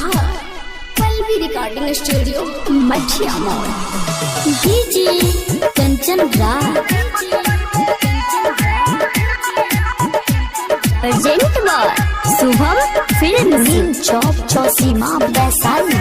बाहर Pallavi recording studio Mathiya Mor. DJ Kanchan Raj present by Shubham film Chowk Chausima Vaishali.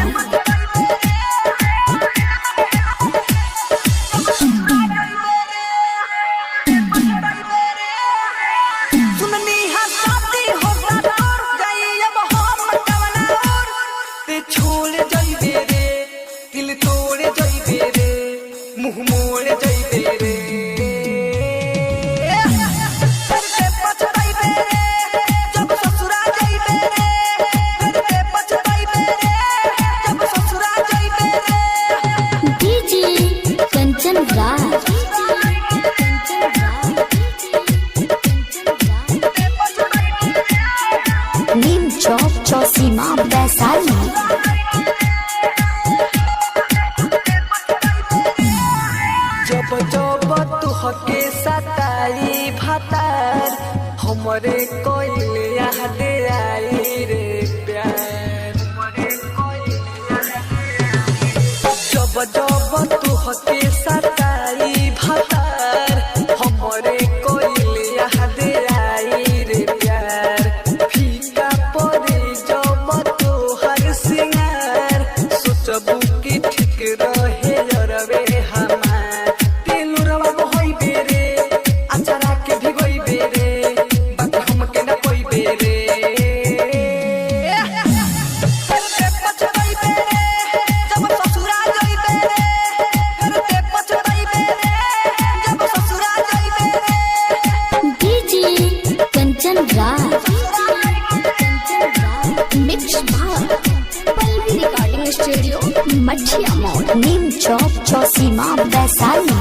Neem Chowk Chausima Vaishali. जब जब तुहके सताई भातार हमरे कोइले याद आई रे प्यार। जब जब तुहके सताई भातार हमरे कोइले याद आई रे प्यार। फीका पड़े जब तोहर सिंगार सोचबू कि ठीक रहे रवे हमार। तेलुरवा होई बेरे अचारा के भी होई बेरे बाकी हमके न कोई बेरे। करते पछताई बेरे जब ससुरा जाई बेरे। करते पछताई बेरे जब ससुरा जाई बेरे। DJ Kanchan Raj mix by Pallavi recording studio Mathiya Mor. Neem Chowk Chausima Vaishali.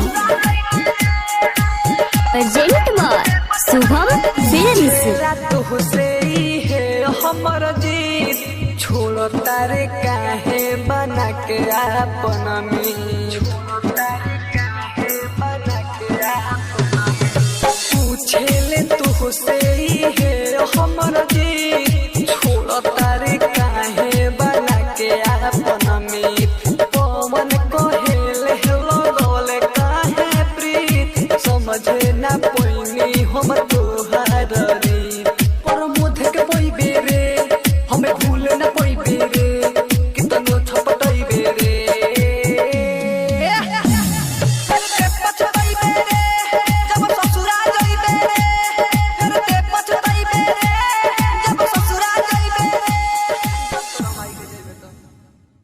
Present by Shubham film. तुहसे है हमर जीत छोड़ो तारे काहे बना के अपन में।